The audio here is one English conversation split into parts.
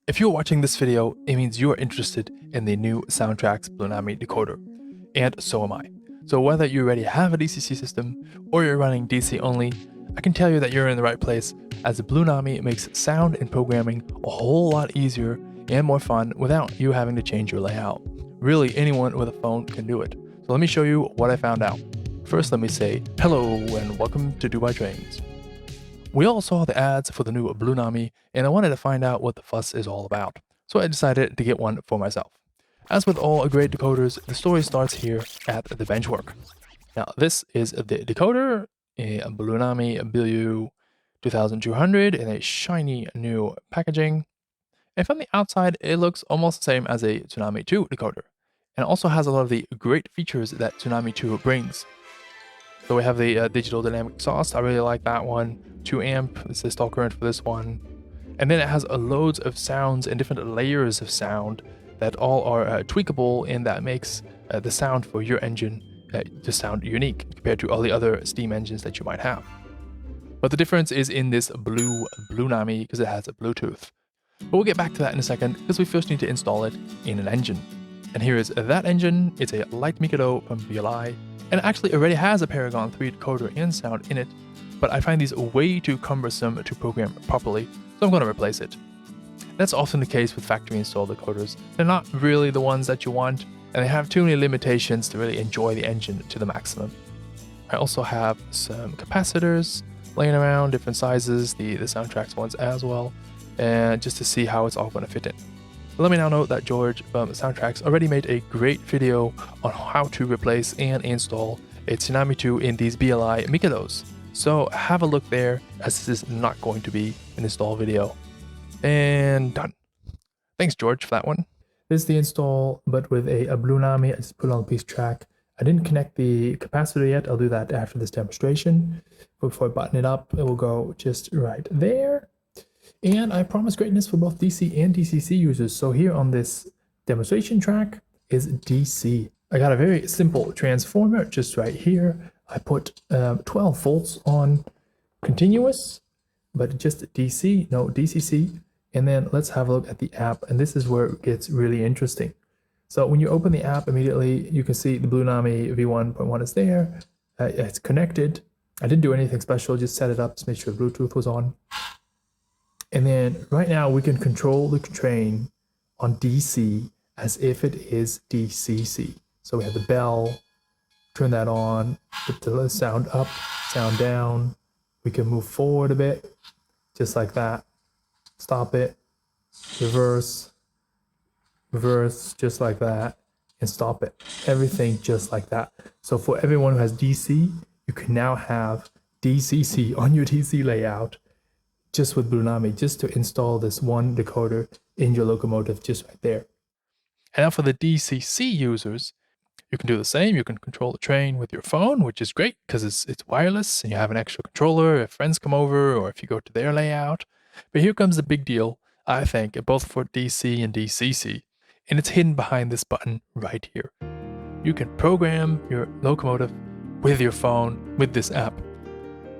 If you're watching this video, it means you are interested in the new Soundtraxx Blunami decoder, and so am I. So whether you already have a DCC system or you're running DC only, I can tell you that you're in the right place, as the Blunami makes sound and programming a whole lot easier and more fun without you having to change your layout. Really, anyone with a phone can do it. So let me show you what I found out. First, let me say hello and welcome to Dubai Trains. We all saw the ads for the new Blunami, and I wanted to find out what the fuss is all about, so I decided to get one for myself. As with all great decoders, the story starts here at the benchwork. Now, this is the decoder, a Blunami BLU 2200 in a shiny new packaging. And from the outside, it looks almost the same as a Tsunami 2 decoder, and also has a lot of the great features that Tsunami 2 brings. So we have the digital dynamic exhaust. I really like that one. 2 amp is the stall current for this one. And then it has loads of sounds and different layers of sound that all are tweakable, and that makes the sound for your engine to sound unique compared to all the other steam engines that you might have. But the difference is in this Blunami because it has a Bluetooth. But we'll get back to that in a second because we first need to install it in an engine. And here is that engine. It's a light Mikado from BLI. And it actually already has a Paragon 3 decoder and sound in it, but I find these way too cumbersome to program properly, so I'm going to replace it. That's often the case with factory installed decoders. They're not really the ones that you want, and they have too many limitations to really enjoy the engine to the maximum. I also have some capacitors laying around, different sizes, the Soundtraxx ones as well, and just to see how it's all going to fit in. Let me now note that George from Soundtraxx already made a great video on how to replace and install a Tsunami 2 in these BLI Mikados. So have a look there, as this is not going to be an install video. And done. Thanks George for that one. This is the install, but with a Blunami. I just put it on the piece track. I didn't connect the capacitor yet. I'll do that after this demonstration. Before I button it up, it will go just right there. And I promise greatness for both DC and DCC users. So here on this demonstration track is DC. I got a very simple transformer just right here. I put 12 volts on continuous, but just DC, no DCC. And then let's have a look at the app. And this is where it gets really interesting. So when you open the app immediately, you can see the Blunami V1.1 is there. It's connected. I didn't do anything special, just set it up to make sure the Bluetooth was on. And then right now we can control the train on DC as if it is DCC. So we have the bell, turn that on, put the sound up, sound down. We can move forward a bit, just like that. Stop it, reverse, reverse, just like that, and stop it. Everything just like that. So for everyone who has DC, you can now have DCC on your DC layout, just with Blunami, just to install this one decoder in your locomotive just right there. And now for the DCC users, you can do the same. You can control the train with your phone, which is great because it's wireless and you have an extra controller if friends come over or if you go to their layout. But here comes the big deal, I think, both for DC and DCC, and it's hidden behind this button right here. You can program your locomotive with your phone with this app.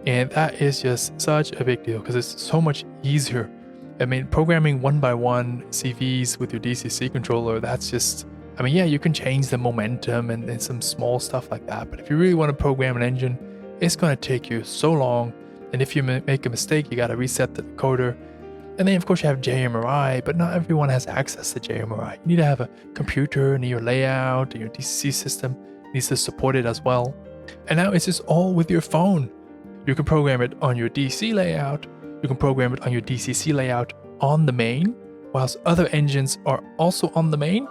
And that is just such a big deal because it's so much easier. I mean, programming one by one CVs with your DCC controller, that's just, I mean, yeah, you can change the momentum and some small stuff like that. But if you really want to program an engine, it's going to take you so long. And if you make a mistake, you got to reset the decoder. And then, of course, you have JMRI, but not everyone has access to JMRI. You need to have a computer in your layout, and your DCC system needs to support it as well. And now it's just all with your phone. You can program it on your DC layout, you can program it on your DCC layout on the main, whilst other engines are also on the main.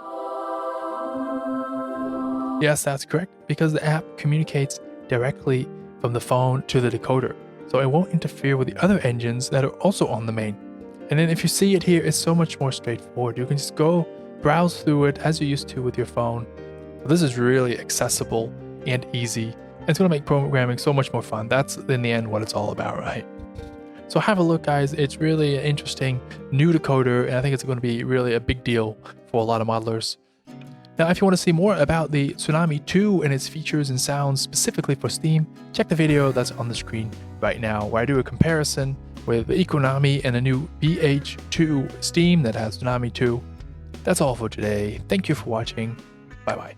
Yes, that's correct, because the app communicates directly from the phone to the decoder, so it won't interfere with the other engines that are also on the main. And then if you see it here, it's so much more straightforward. You can just go browse through it as you used to with your phone. So this is really accessible and easy. It's going to make programming so much more fun. That's in the end what it's all about, right? So have a look, guys. It's really an interesting new decoder, and I think it's going to be really a big deal for a lot of modelers. Now, if you want to see more about the Tsunami 2 and its features and sounds specifically for Steam, check the video that's on the screen right now, where I do a comparison with Econami and a new BH2 Steam that has Tsunami 2. That's all for today. Thank you for watching. Bye bye.